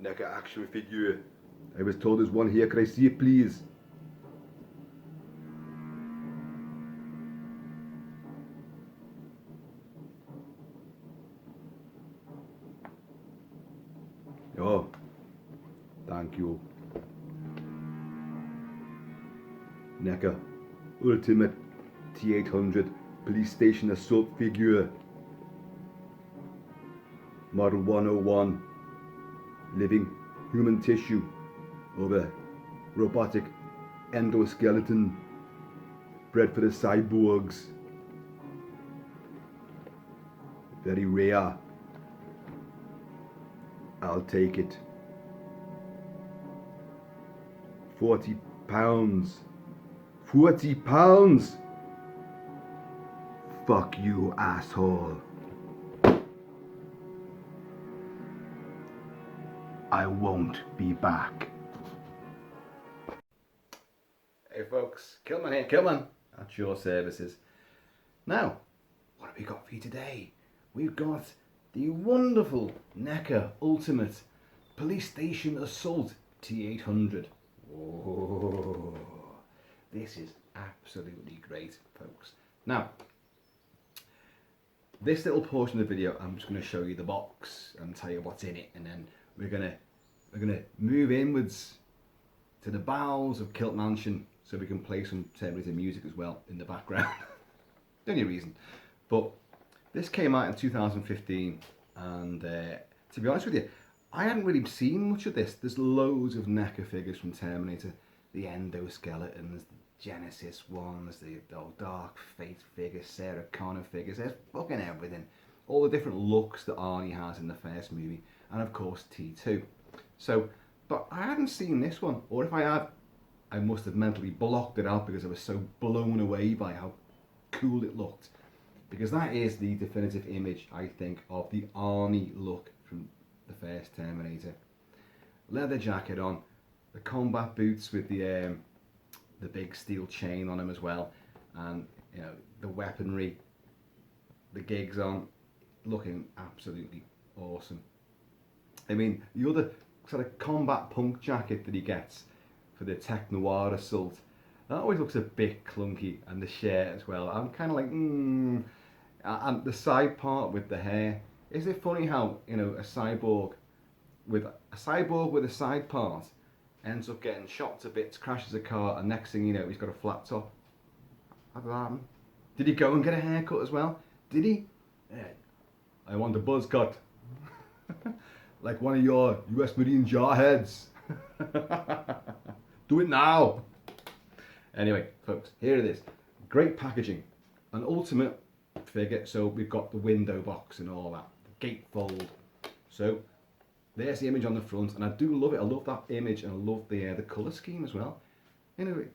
Neca action figure. I was told there's one here, can I see it please? Oh, thank you. Neca Ultimate T-800 Police Station Assault Figure. Model 101. Living human tissue of a robotic endoskeleton bred for the cyborgs. Very rare. I'll take it. 40 pounds. 40 pounds! Fuck you, asshole. I won't be back. Hey folks, Kilt-Man here, Kilt-Man at your services. Now, what have we got for you today? We've got the wonderful Neca Ultimate Police Station Assault T-800. Whoa, this is absolutely great, folks. Now, this little portion of the video, I'm just going to show you the box and tell you what's in it, and then we're gonna move inwards to the bowels of Kilt Mansion so we can play some Terminator music as well in the background. The only reason. But this came out in 2015, and to be honest with you, I hadn't really seen much of this. There's loads of Neca figures from Terminator, the endoskeletons, the Genesis ones, the Dark Fate figures, Sarah Connor figures, there's fucking everything. All the different looks that Arnie has in the first movie, and of course T2. So, but I hadn't seen this one, or if I had, I must have mentally blocked it out because I was so blown away by how cool it looked. Because that is the definitive image, I think, of the Arnie look from the first Terminator. Leather jacket on, the combat boots with the big steel chain on them as well, and you know the weaponry, the gigs on, looking absolutely awesome. I mean, the other sort of combat punk jacket that he gets for the Tech Noir Assault, that always looks a bit clunky, and the shirt as well. I'm kind of like, and the side part with the hair. Is it funny how, you know, a cyborg with a side part ends up getting shot to bits, crashes a car, and next thing you know, he's got a flat top? How did that happen? Did he go and get a haircut as well? Did he? Yeah. I want a buzz cut. Like one of your US Marine jarheads. Do it now. Anyway, folks, here it is. Great packaging. An ultimate figure. So we've got the window box and all that. The gatefold. So there's the image on the front, and I do love it. I love that image, and I love the colour scheme as well. Anyway,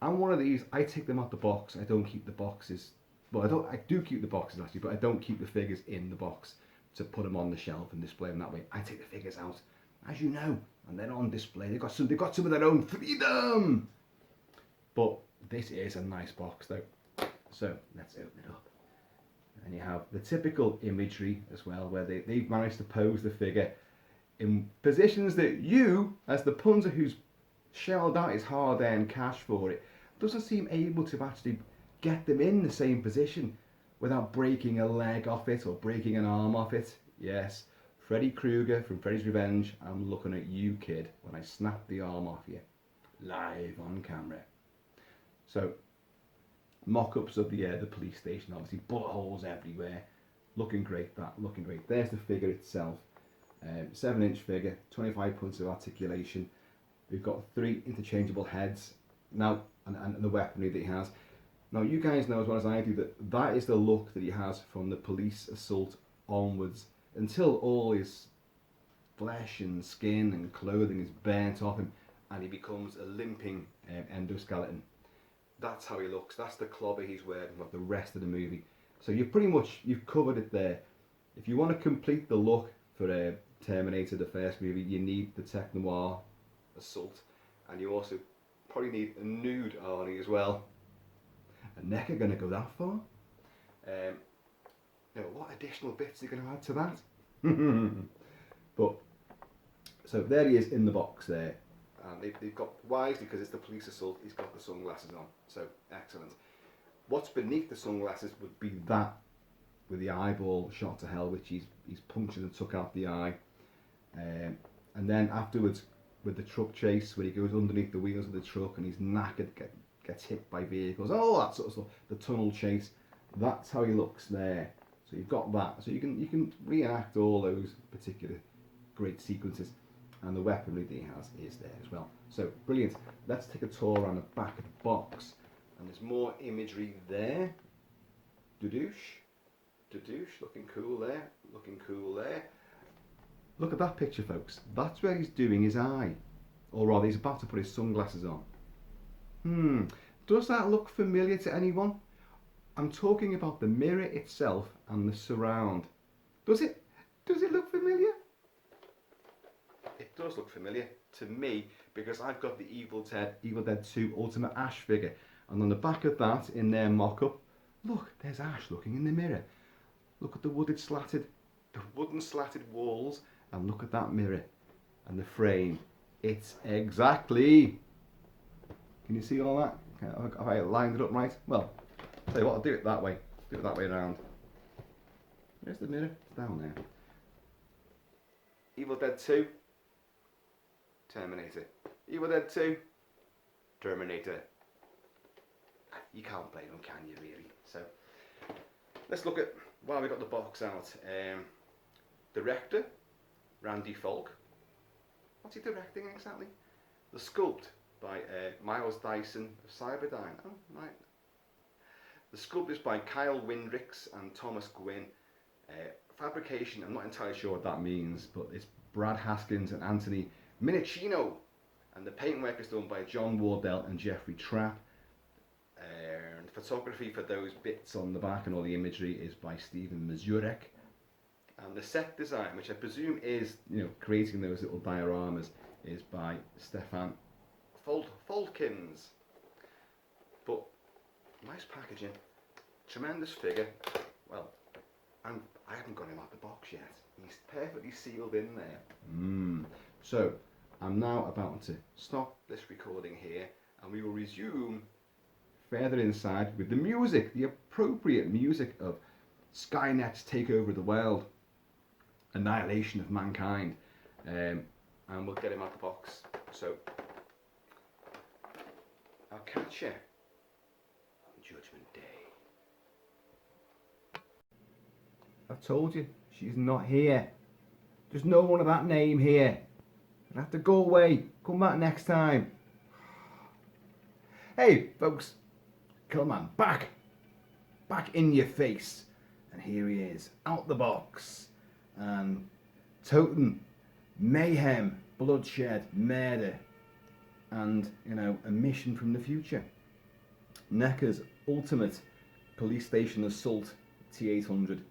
I'm one of these. I take them out the box. I don't keep the boxes. Well, I do keep the boxes actually, but I don't keep the figures in the box to put them on the shelf and display them that way. I take the figures out, as you know, and they're on display. They've got some of their own freedom. But this is a nice box though. So let's open it up. And you have the typical imagery as well, where they've managed to pose the figure in positions that you, as the punter who's shelled out his hard-earned cash for it, doesn't seem able to actually get them in the same position without breaking a leg off it or breaking an arm off it. Yes, Freddy Krueger from Freddy's Revenge, I'm looking at you, kid, when I snap the arm off you, live on camera. So, mock-ups of the police station, obviously, bullet holes everywhere, looking great, looking great. There's the figure itself, 7-inch figure, 25 points of articulation. We've got 3 interchangeable heads, now, and the weaponry that he has. Now, you guys know as well as I do that that is the look that he has from the police assault onwards, until all his flesh and skin and clothing is burnt off him and he becomes a limping endoskeleton. That's how he looks. That's the clobber he's wearing for the rest of the movie. So you've covered it there. If you want to complete the look for Terminator, the first movie, you need the Tech Noir Assault, and you also probably need a nude Arnie as well. And Neca going to go that far? You know, what additional bits are you going to add to that? But So there he is in the box there. And they've got, wisely, because it's the police assault, he's got the sunglasses on. So, excellent. What's beneath the sunglasses would be that with the eyeball shot to hell, which he's punctured and took out the eye. And then afterwards, with the truck chase, where he goes underneath the wheels of the truck and he's knackered, gets hit by vehicles, all that sort of stuff. The tunnel chase, that's how he looks there. So you've got that. So you can reenact all those particular great sequences, and the weaponry that he has is there as well. So brilliant. Let's take a tour around the back of the box, and there's more imagery there. Dodoosh, looking cool there, looking cool there. Look at that picture, folks. That's where he's doing his eye, or rather he's about to put his sunglasses on. Does that look familiar to anyone? I'm talking about the mirror itself and the surround. Does it look familiar? It does look familiar to me, because I've got the Evil Dead 2 Ultimate Ash figure, and on the back of that, in their mock-up, look, there's Ash looking in the mirror. Look at the wooden slatted walls, and look at that mirror and the frame. It's exactly. Can you see all that? Have I lined it up right? Well, I'll tell you what, I'll do it that way. Do it that way around. Where's the mirror? It's down there. Evil Dead 2, Terminator. Evil Dead 2, Terminator. You can't blame them, can you, really? So, let's look at, while we got the box out, director, Randy Falk. What's he directing exactly? The sculpt by Miles Dyson of Cyberdyne. Oh, right. The sculpt is by Kyle Windricks and Thomas Gwynn. Fabrication, I'm not entirely sure what that means, but it's Brad Haskins and Anthony Minicino. And the paintwork is done by John Wardell and Jeffrey Trapp. And photography for those bits on the back and all the imagery is by Stephen Mazurek. And the set design, which I presume is, creating those little dioramas, is by Stefan Foldkins. But nice packaging, tremendous figure. Well, I haven't got him out the box yet. He's perfectly sealed in there. So I'm now about to stop this recording here, and we will resume further inside with the music, the appropriate music of Skynet's takeover of the world, annihilation of mankind, and we'll get him out the box. So I'll catch you on Judgment Day. I've told you, she's not here. There's no one of that name here. You'll have to go away. Come back next time. Hey, folks. Kilt-Man, back in your face. And here he is, out the box. And toting mayhem, bloodshed, murder, and, a mission from the future. Neca's ultimate police station assault T-800.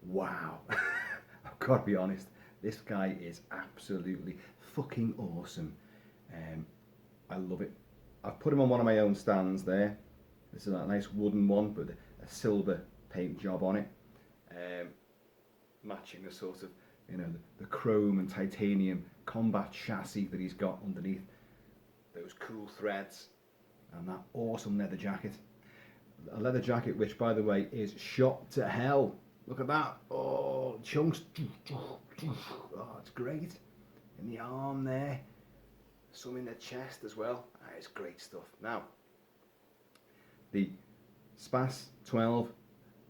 Wow. I've got to be honest, this guy is absolutely fucking awesome. I love it. I've put him on one of my own stands there. This is a nice wooden one with a silver paint job on it, matching the sort of, the chrome and titanium combat chassis that he's got underneath, those cool threads, and that awesome leather jacket. A leather jacket which, by the way, is shot to hell. Look at that. Oh, chunks. Oh, it's great. In the arm there. Some in the chest as well. It's great stuff. Now, the SPAS 12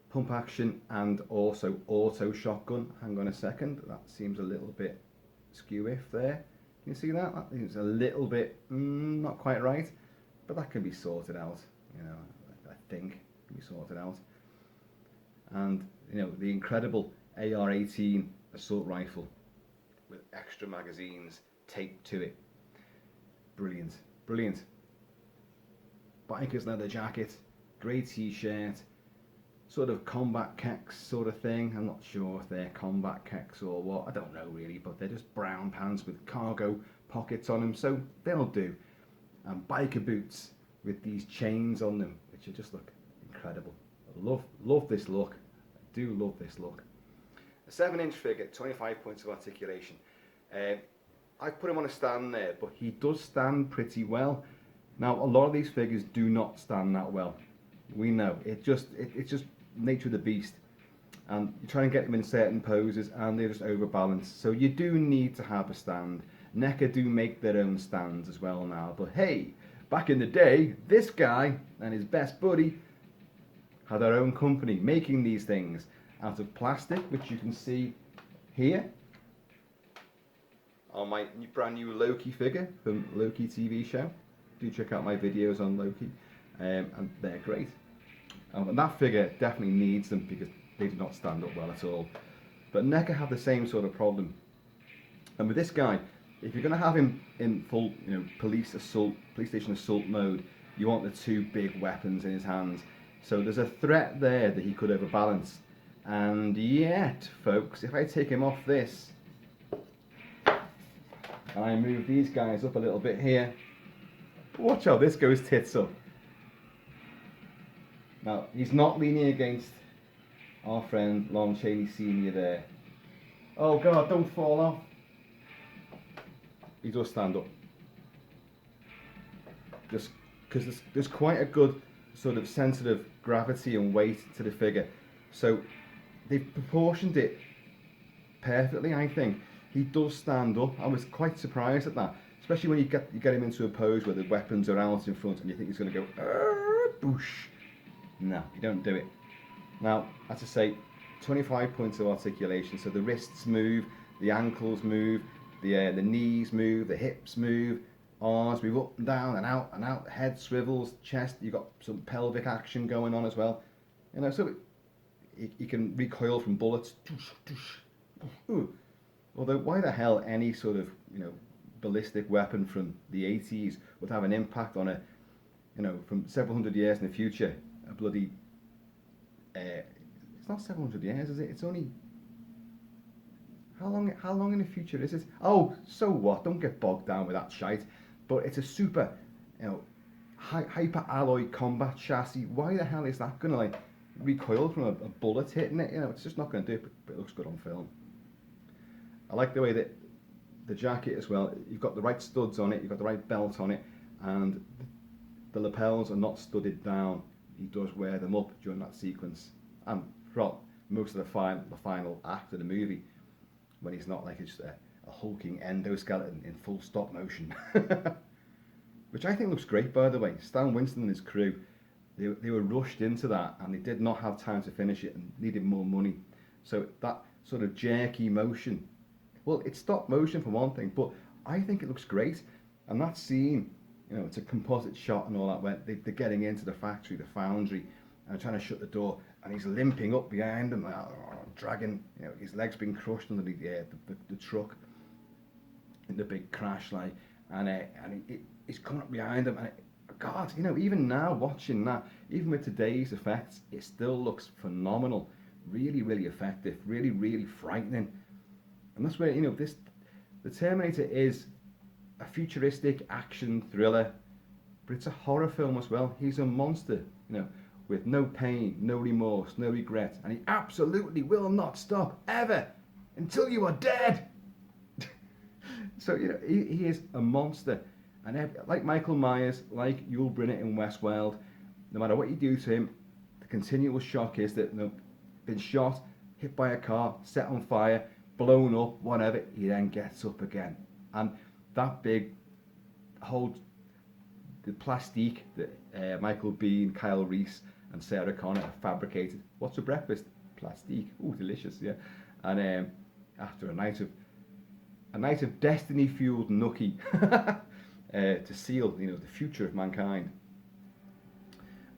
pump action and also auto shotgun. Hang on a second. That seems a little bit skew-iff there. Can you see that? That seems a little bit not quite right. But that can be sorted out. I think can be sorted out. And the incredible AR-18 assault rifle with extra magazines taped to it. Brilliant, brilliant. Biker's leather jacket, grey t-shirt, sort of combat kecks sort of thing. I'm not sure if they're combat kecks or what. I don't know really, but they're just brown pants with cargo pockets on them, so they'll do. And biker boots with these chains on them, which just look incredible. I love this look. I do love this look. A 7-inch figure, 25 points of articulation. I've put him on a stand there, but he does stand pretty well. Now, a lot of these figures do not stand that well. We know. It's just nature of the beast. And you try and get them in certain poses and they're just overbalanced. So you do need to have a stand. Neca do make their own stands as well now. But hey, back in the day, this guy and his best buddy had their own company making these things out of plastic, which you can see here on my brand new Loki figure from Loki TV show. Do check out my videos on Loki, and they're great. And that figure definitely needs them because they do not stand up well at all. But Neca have the same sort of problem. And with this guy, if you're going to have him in full, police station assault mode, you want the two big weapons in his hands. So there's a threat there that he could overbalance. And yet, folks, if I take him off this, and I move these guys up a little bit here, watch how this goes tits up. Now, he's not leaning against our friend Lon Chaney Sr. there. Oh God, don't fall off. He does stand up. Just because there's quite a good sort of sensitive gravity and weight to the figure. So they've proportioned it perfectly, I think. He does stand up. I was quite surprised at that, especially when you get him into a pose where the weapons are out in front and you think he's going to go boosh. No, you don't do it. Now, as I say, 25 points of articulation. So the wrists move, the ankles move, the knees move, the hips move, arms move up and down and out and out. Head swivels, chest. You've got some pelvic action going on as well. So he can recoil from bullets. Ooh. Although, why the hell any sort of, ballistic weapon from the 80s would have an impact on a, from several hundred years in the future, a bloody, it's not 700 years, is it? It's only, how long in the future is it? Oh, so what? Don't get bogged down with that shite. But it's a super, hyper alloy combat chassis. Why the hell is that going to, recoil from a bullet hitting it? It's just not going to do it, but it looks good on film. I like the way that the jacket as well, you've got the right studs on it, you've got the right belt on it, and the lapels are not studded down. He does wear them up during that sequence, and throughout most of the final act of the movie, when he's not like just a hulking endoskeleton in full stop motion. Which I think looks great, by the way. Stan Winston and his crew, they were rushed into that, and they did not have time to finish it and needed more money. So that sort of jerky motion, well, it's stop motion for one thing, but I think it looks great. And that scene, it's a composite shot and all that, where they're getting into the factory, the foundry, and trying to shut the door, and he's limping up behind them, dragging, his legs being crushed under the truck in the big crash, and he's coming up behind him, and God, even now watching that, even with today's effects, it still looks phenomenal. Really, really effective, really, really frightening. And that's where, the Terminator is a futuristic action thriller, but it's a horror film as well. He's a monster, with no pain, no remorse, no regret, and he absolutely will not stop, ever, until you are dead. So, he is a monster. And like Michael Myers, like Yul Brynner in Westworld, no matter what you do to him, the continual shock is that, been shot, hit by a car, set on fire, blown up, whatever, he then gets up again. And that big the plastique that Michael Biehn, Kyle Reese and Sarah Connor have fabricated. What's for breakfast? Plastique. Ooh, delicious, yeah. And after a night of destiny-fueled nookie to seal, the future of mankind.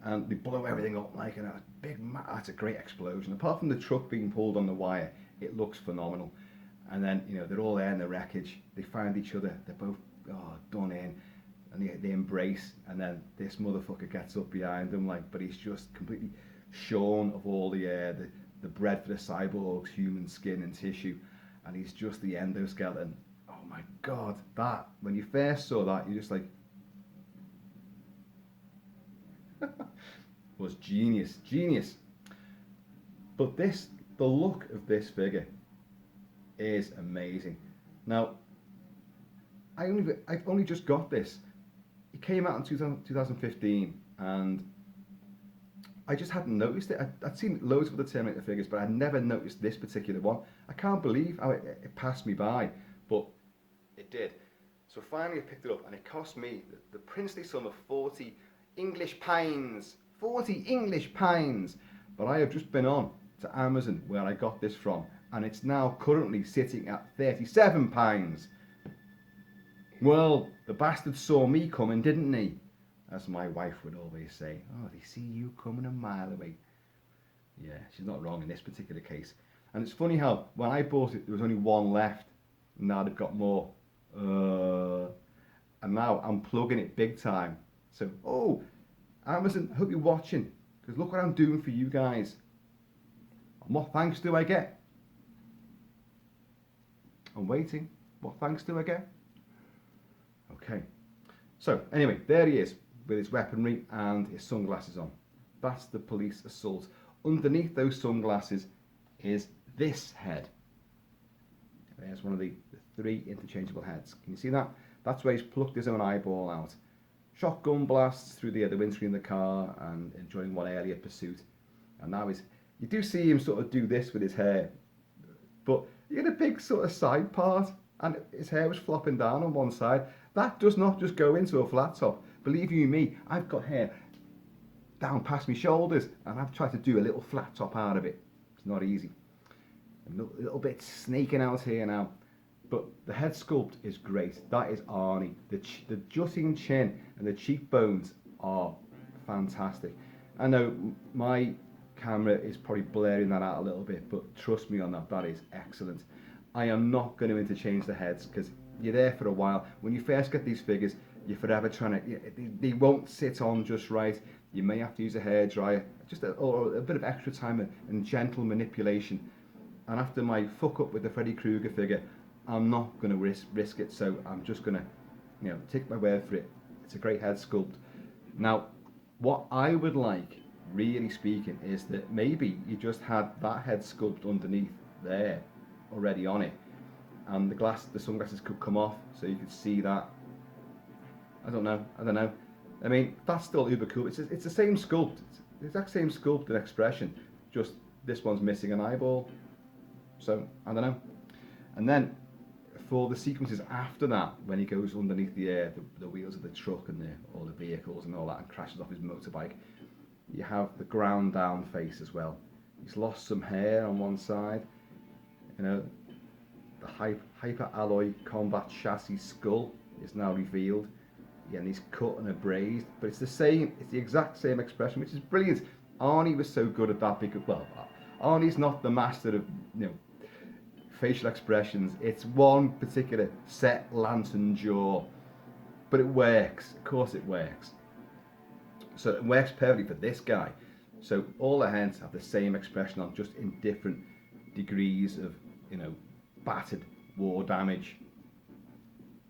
And they blow everything up like a big, that's a great explosion. Apart from the truck being pulled on the wire, it looks phenomenal. And then, they're all there in the wreckage. They find each other. They're both done in, and they embrace. And then this motherfucker gets up behind them, but he's just completely shorn of all the bread for the cyborg's human skin and tissue, and he's just the endoskeleton. Oh my God, that when you first saw that, you're just like, was genius. But the look of this figure is amazing. Now, I've only just got this. It came out in 2015, and I just hadn't noticed it. I'd seen loads of other Terminator figures, but I'd never noticed this particular one. I can't believe how it passed me by, but it did. So finally I picked it up, and it cost me the princely sum of 40 English pounds. 40 English pounds! But I have just been on to Amazon, where I got this from, and it's now currently sitting at 37 pounds. Well, the bastard saw me coming, didn't he? As my wife would always say, oh, they see you coming a mile away. Yeah, she's not wrong in this particular case. And it's funny how, when I bought it, there was only one left. Now they've got more. And now I'm plugging it big time. So, oh, Amazon, hope you're watching. Because look what I'm doing for you guys. And what thanks do I get? I'm waiting. What thanks do I get? Okay. So, anyway, there he is, with his weaponry and his sunglasses on. That's the Police Assault. Underneath those sunglasses is this head. There's one of the 3 interchangeable heads. Can you see that? That's where he's plucked his own eyeball out. Shotgun blasts through the windscreen of the car and enjoying one earlier pursuit. And now you do see him sort of do this with his hair. But he had a big sort of side part, and his hair was flopping down on one side. That does not just go into a flat top. Believe you me, I've got hair down past my shoulders, and I've tried to do a little flat top out of it. It's not easy. A little bit snaking out here now. But the head sculpt is great. That is Arnie. The jutting chin and the cheekbones are fantastic. I know my camera is probably blurring that out a little bit, but trust me on that, that is excellent. I am not going to interchange the heads because you're there for a while. When you first get these figures, you're forever trying to, they won't sit on just right. You may have to use a hairdryer, just or a bit of extra time and gentle manipulation. And after my fuck up with the Freddy Krueger figure, I'm not going to risk it, so I'm just going to, take my word for it. It's a great head sculpt. Now, what I would like, really speaking, is that maybe you just had that head sculpt underneath there, already on it, and the sunglasses could come off, so you could see that. I don't know. I mean, that's still uber cool. It's the same sculpt, it's the exact same sculpt and expression, just this one's missing an eyeball. So, I don't know. And then, for the sequences after that, when he goes underneath the wheels of the truck and all the vehicles and all that, and crashes off his motorbike, you have the ground down face as well. He's lost some hair on one side, the hyper alloy combat chassis skull is now revealed. Yeah, and he's cut and abrased, but it's the exact same expression, which is brilliant. Arnie was so good at that because, well, Arnie's not the master of, facial expressions. It's one particular set lantern jaw, but it works. Of course it works. So it works perfectly for this guy. So all the heads have the same expression on, just in different degrees of, battered war damage.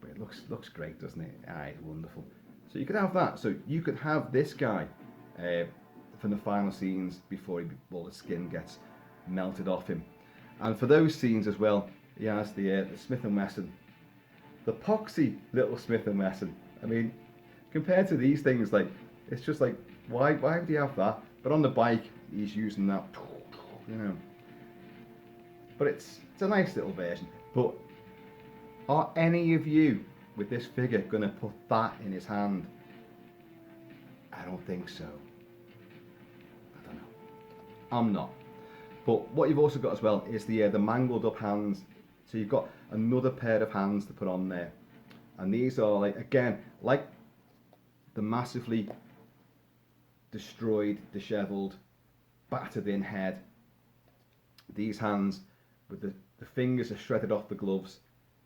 But it looks great, doesn't it? It's wonderful. So you could have that. So you could have this guy from the final scenes before all the skin gets melted off him. And for those scenes as well, he has the Smith & Wesson, the poxy little Smith & Wesson. I mean, compared to these things, it's just like, why would he have that? But on the bike, he's using that, But it's a nice little version. But are any of you with this figure going to put that in his hand? I don't think so. I don't know. I'm not. But what you've also got as well is the mangled up hands. So you've got another pair of hands to put on there. And these are, like the massively destroyed, dishevelled, battered in head. These hands, with the fingers are shredded off the gloves,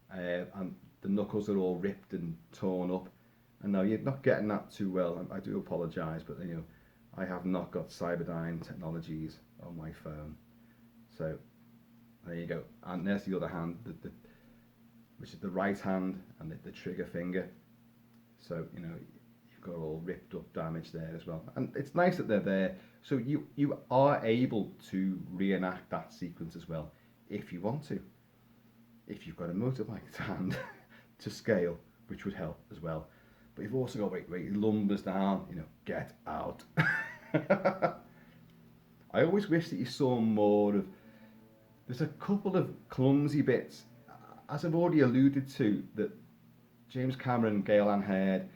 and the knuckles are all ripped and torn up. And now you're not getting that too well. I do apologise, but I have not got Cyberdyne Technologies on my phone. So there you go. And there's the other hand, which is the right hand and the trigger finger. So you've got all ripped up damage there as well. And it's nice that they're there. So you are able to reenact that sequence as well, if you want to. If you've got a motorbike to hand to scale, which would help as well. But you've also got where he lumbers down, you know, get out. I always wish that you saw more of. There's a couple of clumsy bits, as I've already alluded to, that James Cameron, Gale Anne Hurd,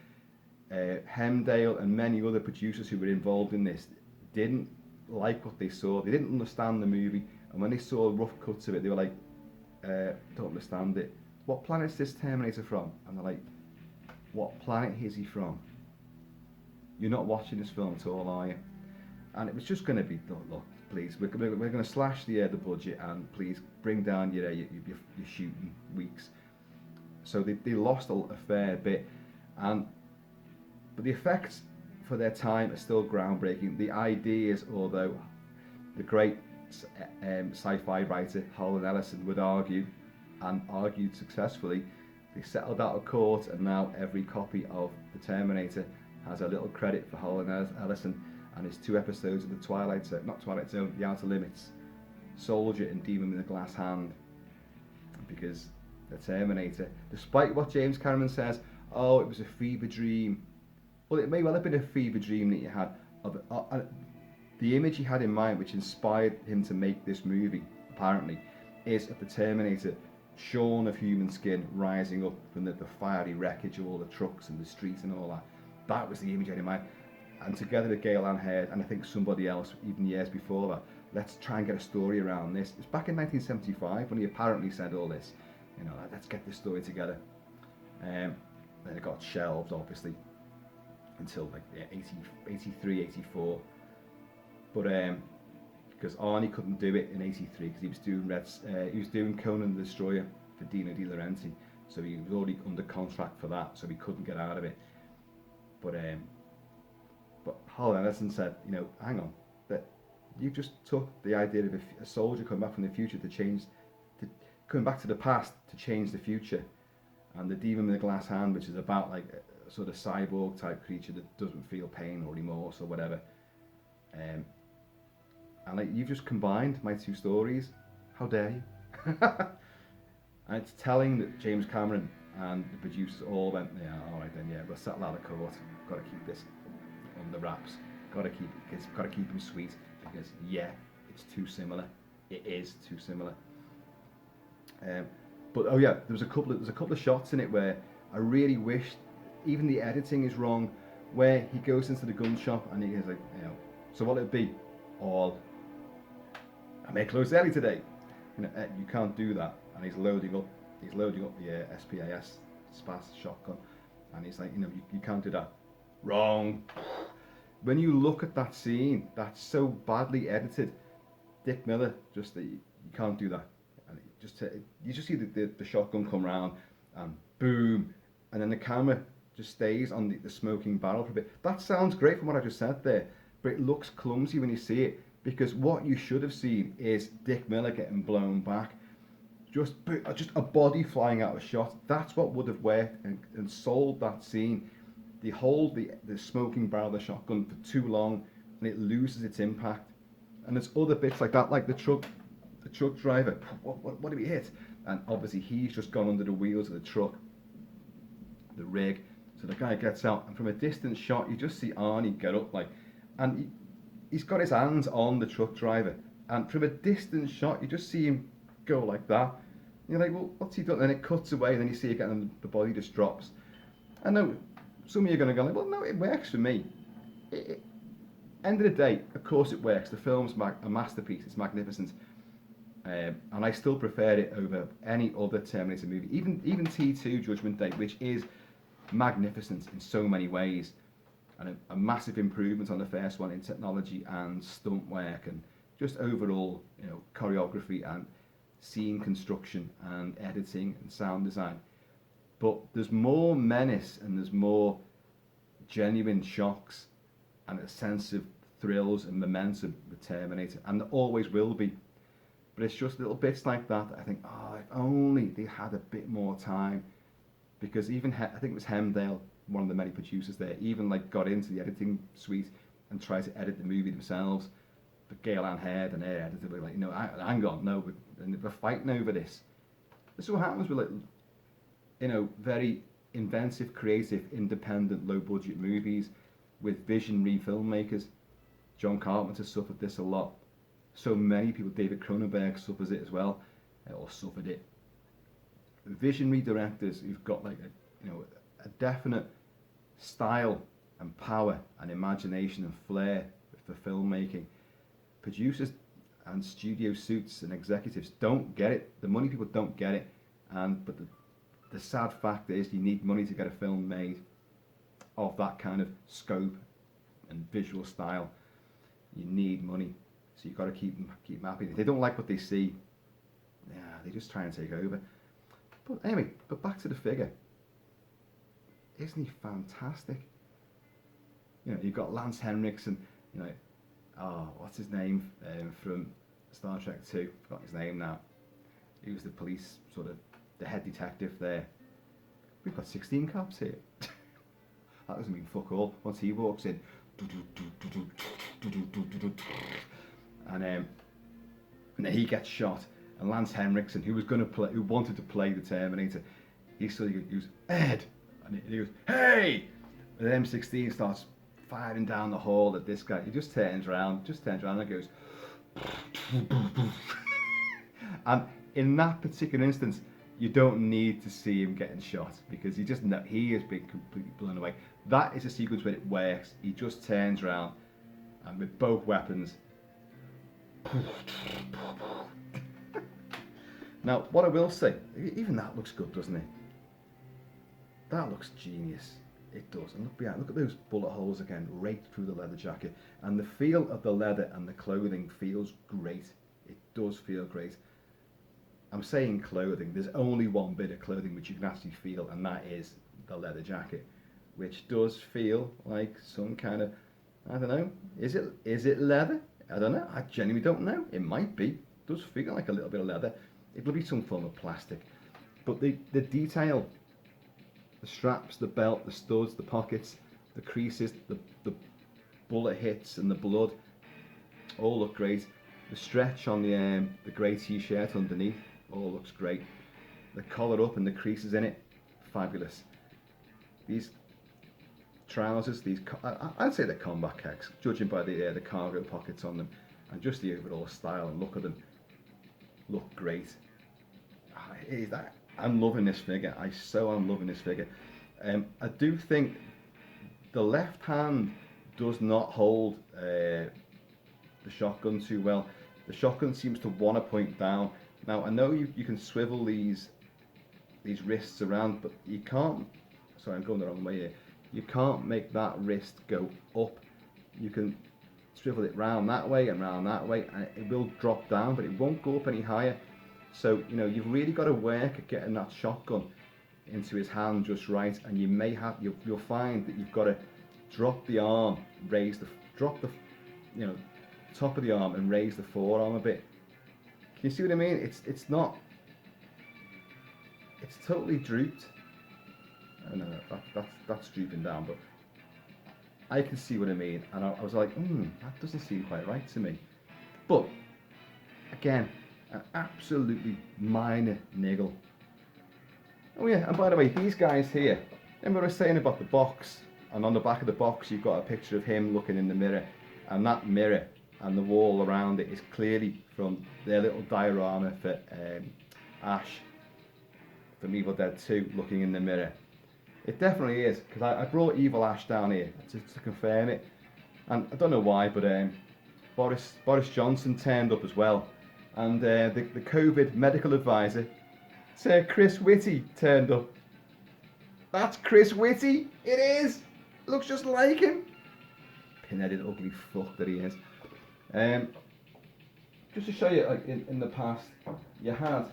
Hemdale, and many other producers who were involved in this didn't like what they saw. They didn't understand the movie, and when they saw rough cuts of it, they were like, "Don't understand it. What planet's this Terminator from?" And they're like, "What planet is he from? You're not watching this film at all, are you?" And it was just going to be, look, please, we're going to slash the budget, and please bring down your shooting weeks. So they lost a fair bit, but the effects for their time are still groundbreaking. The ideas, although the great sci-fi writer Harlan Ellison would argue, and argued successfully, they settled out of court, and now every copy of The Terminator has a little credit for Harlan Ellison and his 2 episodes of The Outer Limits, Soldier and Demon with a Glass Hand, because The Terminator, despite what James Cameron says, oh, it was a fever dream. Well, it may well have been a fever dream that you had of the image he had in mind, which inspired him to make this movie, apparently, is of the Terminator shorn of human skin, rising up from the fiery wreckage of all the trucks and the streets and all that. That was the image I had in mind. And together with Gale Anne Hurd, and I think somebody else, even years before that, let's try and get a story around this. It's back in 1975 when he apparently said all this. You know, let's get this story together. Then it got shelved, obviously, until like 83, 84. But because Arnie couldn't do it in 83 because he was doing Conan the Destroyer for Dino De Laurenti, so he was already under contract for that, so he couldn't get out of it. But Harlan Ellison said, you know, hang on, that you just took the idea of a soldier coming back from the future coming back to the past to change the future, and the Demon with a Glass Hand, which is about like a sort of cyborg type creature that doesn't feel pain or remorse or whatever, and like you've just combined my 2 stories. How dare you? And it's telling that James Cameron and the producers all went, yeah, all right then, yeah, we'll settle out of court. Got to keep this on the wraps. Got to keep him sweet, because yeah, it's too similar. It is too similar. But oh yeah, there's a couple of shots in it where I really wished, even the editing is wrong, where he goes into the gun shop and he's like, you know, so what it'd be, all, I may close early today. You know, you can't do that. And he's loading up the SPAS shotgun, and he's like, you know, you can't do that. Wrong. When you look at that scene, that's so badly edited. Dick Miller, just you can't do that. And you just see the shotgun come round, and boom, and then the camera just stays on the smoking barrel for a bit. That sounds great from what I just said there, but it looks clumsy when you see it, because what you should have seen is Dick Miller getting blown back. Just a body flying out of shot. That's what would have worked and sold that scene. They hold the smoking barrel of the shotgun for too long, and it loses its impact. And there's other bits like that, like the truck driver. What did he hit? And obviously he's just gone under the wheels of the truck, the rig. So the guy gets out, and from a distant shot, you just see Arnie get up, and he's got his hands on the truck driver. And from a distant shot, you just see him go like that. You're like, well, what's he done? And it cuts away, and then you see again, and the body just drops. I know some of you are going to go like, well, no, it works for me. End of the day, of course it works. The film's a masterpiece. It's magnificent. And I still prefer it over any other Terminator movie. Even T2 Judgment Day, which is magnificent in so many ways. And a massive improvement on the first one in technology and stunt work and just overall, you know, choreography and scene construction and editing and sound design. But there's more menace and there's more genuine shocks and a sense of thrills and momentum with Terminator, and there always will be. But it's just little bits like that I think, oh, if only they had a bit more time. Because even I think it was Hemdale, one of the many producers there, even like got into the editing suite and tried to edit the movie themselves. But Gale Anne Hurd and their editor were like, no, hang on, no, we're fighting over this. This is what happens with, like, you know, very inventive, creative, independent, low-budget movies with visionary filmmakers. John Carpenter suffered this a lot. So many people, David Cronenberg suffers it as well, or suffered it. Visionary directors who've got like a definite style and power and imagination and flair for filmmaking. Producers and studio suits and executives don't get it. The money people don't get it, but the sad fact is you need money to get a film made of that kind of scope and visual style. You need money, so you've got to keep them happy. If they don't like what they see, yeah, they just try and take over. But anyway, back to the figure. Isn't he fantastic? You've got Lance Henriksen, what's his name from Star Trek 2? Forgot his name now. He was the police, sort of, the head detective there. We've got 16 cops here. That doesn't mean fuck all. Once he walks in, and then he gets shot. And Lance Henriksen, who wanted to play the Terminator, he suddenly goes, Ed, and he goes, hey! And the M16 starts firing down the hall at this guy. He just turns around and goes, and in that particular instance, you don't need to see him getting shot because he has been completely blown away. That is a sequence where it works. He just turns around and with both weapons. Now, what I will say, even that looks good, doesn't it? That looks genius. It does. And look at those bullet holes again, right through the leather jacket. And the feel of the leather and the clothing feels great. It does feel great. I'm saying clothing. There's only one bit of clothing which you can actually feel, and that is the leather jacket, which does feel like some kind of, I don't know, is it leather? I don't know. I genuinely don't know. It might be. It does feel like a little bit of leather. It'll be some form of plastic. But the detail, the straps, the belt, the studs, the pockets, the creases, the bullet hits and the blood all look great. The stretch on the grey t-shirt underneath all looks great. The collar up and the creases in it, fabulous. These trousers, I'd say they're combat kicks, judging by the cargo pockets on them, and just the overall style and look of them look great. I'm loving this figure. I am loving this figure. I do think the left hand does not hold the shotgun too well. The shotgun seems to want to point down. Now I know you can swivel these wrists around, but you can't. Sorry, I'm going the wrong way here. You can't make that wrist go up. You can swivel it round that way and round that way, and it will drop down, but it won't go up any higher. So you've really got to work at getting that shotgun into his hand just right, and you'll find that you've got to drop the arm, drop the top of the arm and raise the forearm a bit. Can you see what I mean? It's totally drooped. Oh, no, that's drooping down, but I can see what I mean, and I was like, that doesn't seem quite right to me. But again, an absolutely minor niggle. Oh yeah, and by the way, these guys here, remember I was saying about the box, and on the back of the box you've got a picture of him looking in the mirror, and that mirror and the wall around it is clearly from their little diorama for Ash from Evil Dead 2 looking in the mirror. It definitely is, because I brought Evil Ash down here to confirm it, and I don't know why, but Boris Johnson turned up as well, and the COVID medical advisor, Sir Chris Whitty, turned up. That's Chris Whitty. It is. Looks just like him. Pinheaded ugly fuck that he is. Just to show you, like in the past, you had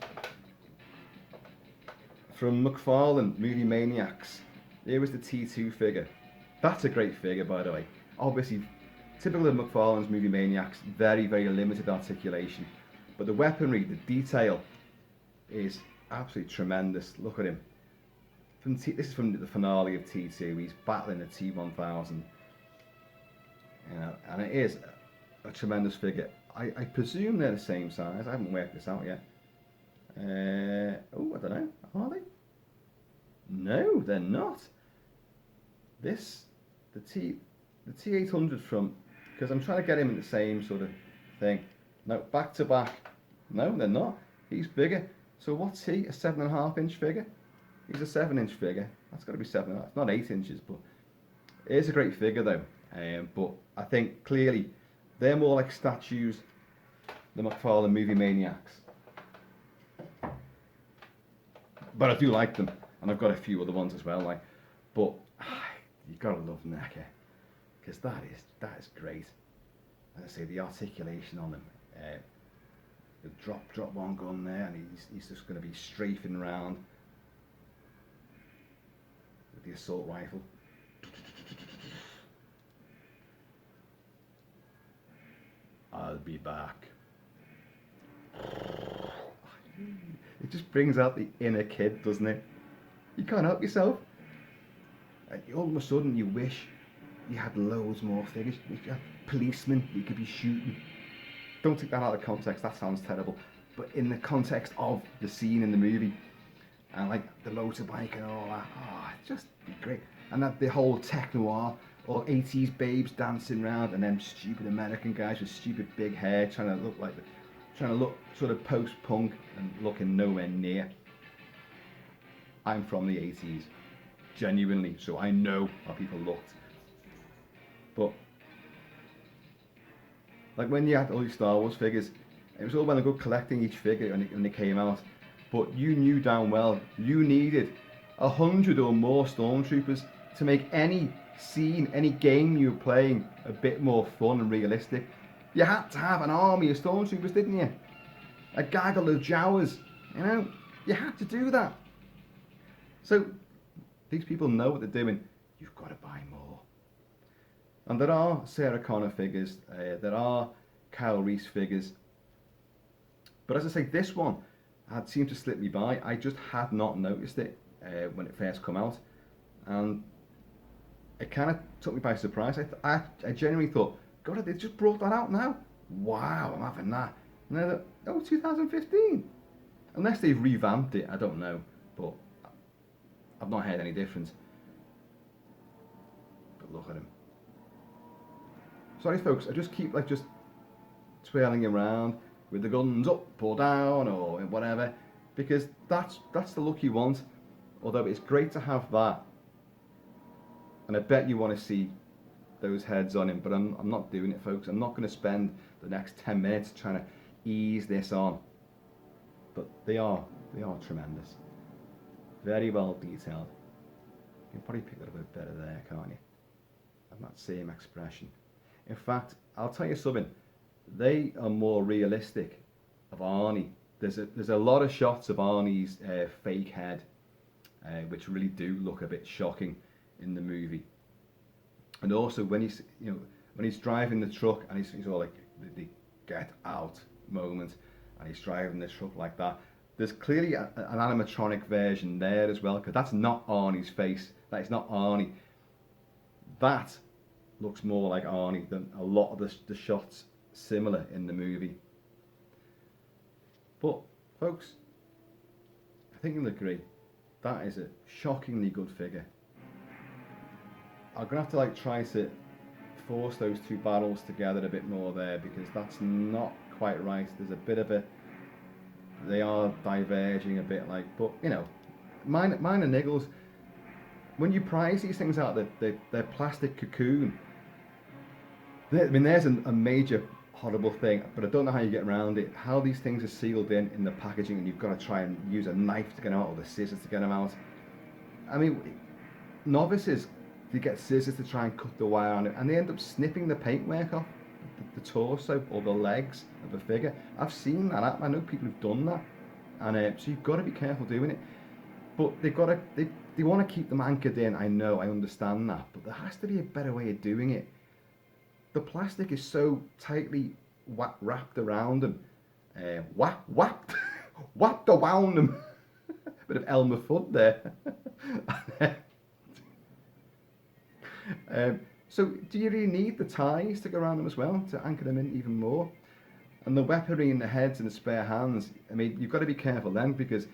from McFarlane Movie Maniacs. Here was the T2 figure. That's a great figure, by the way. Obviously, typical of McFarlane's Movie Maniacs, very, very limited articulation. But the weaponry, the detail, is absolutely tremendous. Look at him. This is from the finale of T2. He's battling a T-1000. And it is a tremendous figure. I presume they're the same size. I haven't worked this out yet. I don't know. Are they? No, they're not. The T-800 from, because I'm trying to get him in the same sort of thing. No, back to back. No, they're not. He's bigger. So what's he? A 7.5-inch figure? He's a 7-inch figure. That's got to be 7.5. It's not 8 inches, but it is a great figure though. But I think clearly they're more like statues, the McFarlane Movie Maniacs. But I do like them, and I've got a few other ones as well. Like, but you gotta love Neca, because that is great. As I say, the articulation on him. The drop one gun there, and he's just going to be strafing around with the assault rifle. I'll be back. It just brings out the inner kid, doesn't it? You can't help yourself. All of a sudden you wish you had loads more figures. You had policemen you could be shooting. Don't take that out of context, that sounds terrible. But in the context of the scene in the movie, and like the motorbike and all that, it'd just be great. And that the whole tech noir, all 80s babes dancing around, and them stupid American guys with stupid big hair trying to look sort of post-punk and looking nowhere near. I'm from the 80s, genuinely, so I know how people looked. But like when you had all these Star Wars figures, it was all well and good collecting each figure when they came out, but you knew damn well you needed 100 or more stormtroopers to make any scene, any game you were playing a bit more fun and realistic. You had to have an army of stormtroopers, didn't you? A gaggle of Jawas, you know? You had to do that. So these people know what they're doing. You've got to buy more. And there are Sarah Connor figures, there are Kyle Reese figures. But as I say, this one had seemed to slip me by. I just had not noticed it when it first come out. And it kind of took me by surprise. I genuinely thought, God, they just brought that out now? Wow, I'm having that. And then, 2015. Unless they've revamped it, I don't know. But I've not heard any difference. But look at him. Sorry folks, I just keep just twirling around with the guns up or down or whatever, because that's the look you want. Although it's great to have that, and I bet you want to see those heads on him, but I'm not doing it, folks. I'm not going to spend the next 10 minutes trying to ease this on. But they are tremendous, very well detailed. You can probably pick that a bit better there, can't you? And that same expression. In fact, I'll tell you something. They are more realistic of Arnie. There's a lot of shots of Arnie's fake head, which really do look a bit shocking in the movie. And also when he's driving the truck and he's all like the get out moment, and he's driving the truck like that. There's clearly an animatronic version there as well, because that's not Arnie's face. That is not Arnie. That looks more like Arnie than a lot of the shots similar in the movie. But folks, I think you'll agree, that is a shockingly good figure. I'm gonna have to try to force those two barrels together a bit more there, because that's not quite right. There's a bit of they are diverging a bit, but you know, mine are niggles. When you prize these things out, they're plastic cocoon. There's a major horrible thing, but I don't know how you get around it. How these things are sealed in the packaging, and you've got to try and use a knife to get them out, or the scissors to get them out. I mean, novices, they get scissors to try and cut the wire on it, and they end up snipping the paintwork off the torso or the legs of the figure. I've seen that happen. I know people who've done that, and so you've got to be careful doing it. But they want to keep them anchored in. I know, I understand that, but there has to be a better way of doing it. The plastic is so tightly wrapped around them, wrapped around them. Bit of Elmer Fudd there. So do you really need the ties to go around them as well, to anchor them in even more? And the weaponry in the heads and the spare hands, I mean, you've got to be careful then, because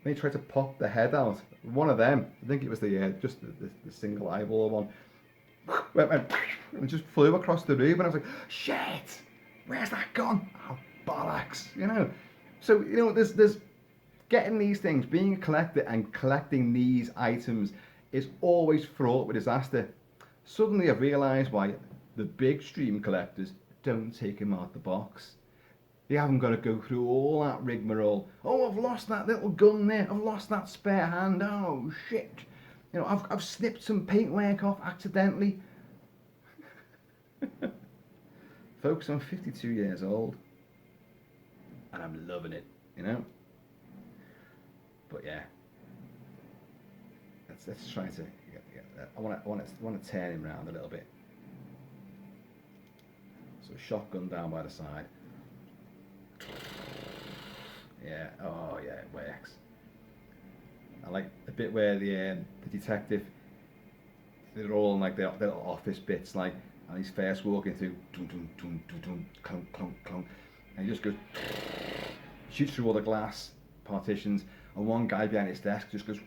They tried to pop the head out. One of them, I think it was just the single eyeball one, and just flew across the room. And I was like, shit, where's that gone? Oh, bollocks, you know. So, you know, there's getting these things, being a collector and collecting these items is always fraught with disaster. Suddenly I've realised why the big stream collectors don't take them out the box. They haven't got to go through all that rigmarole. Oh, I've lost that little gun there. I've lost that spare hand. Oh, shit. You know, I've snipped some paintwork off accidentally. Folks, I'm 52 years old. And I'm loving it, you know. But yeah. Let's try to get I want to turn him around a little bit. So shotgun down by the side. Yeah, oh yeah, it works. I like the bit where the detective, they're all in like their little office bits, like, and he's first walking through, dun, dun, dun, dun, dun, clunk, clunk, clunk, and he just goes, shoots through all the glass partitions, and one guy behind his desk just goes,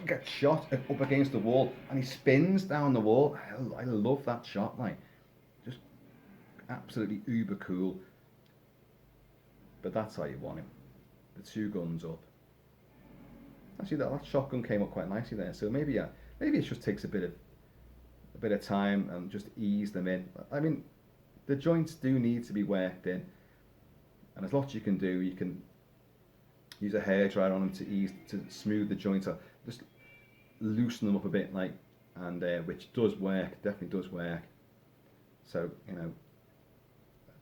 gets shot up against the wall, and he spins down the wall. I love that shot, like, just absolutely uber cool. But that's how you want him. The two guns up. Actually, that shotgun came up quite nicely there. So maybe it just takes a bit of time and just ease them in. I mean, the joints do need to be worked in, and there's lots you can do. You can use a hairdryer on them to smooth the joints out, just loosen them up a bit, like, and which does work, definitely does work. So, you know,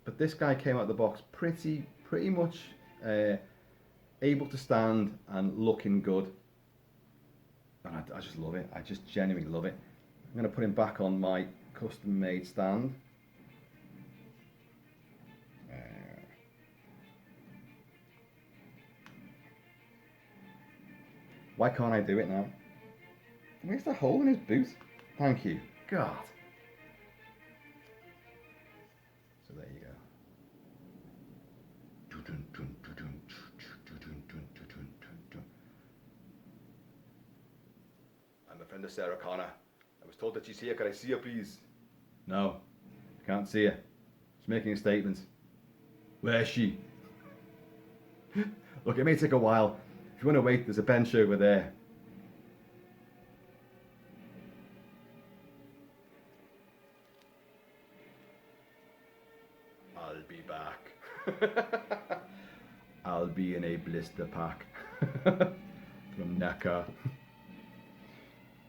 but this guy came out of the box pretty much able to stand and looking good, and I just love it. I just genuinely love it. I'm going to put him back on my custom made stand. Why can't I do it now? Where's the hole in his boot? Thank you. God. So there you go. I'm a friend of Sarah Connor. I was told that she's here. Can I see her, please? No, I can't see her. She's making a statement. Where is she? Look, it may take a while. If you want to wait, there's a bench over there. I'll be back. I'll be in a blister pack. From Neca.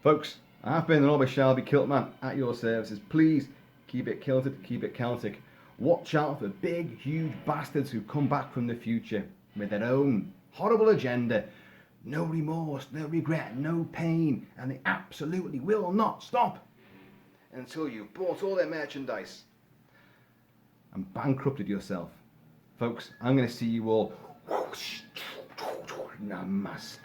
Folks, I've been and always shall be Kilt-Man at your services. Please keep it kilted, keep it Celtic. Watch out for big, huge bastards who come back from the future with their own horrible agenda. No remorse, no regret, no pain, and they absolutely will not stop until you've bought all their merchandise and bankrupted yourself. Folks, I'm going to see you all. Namaste.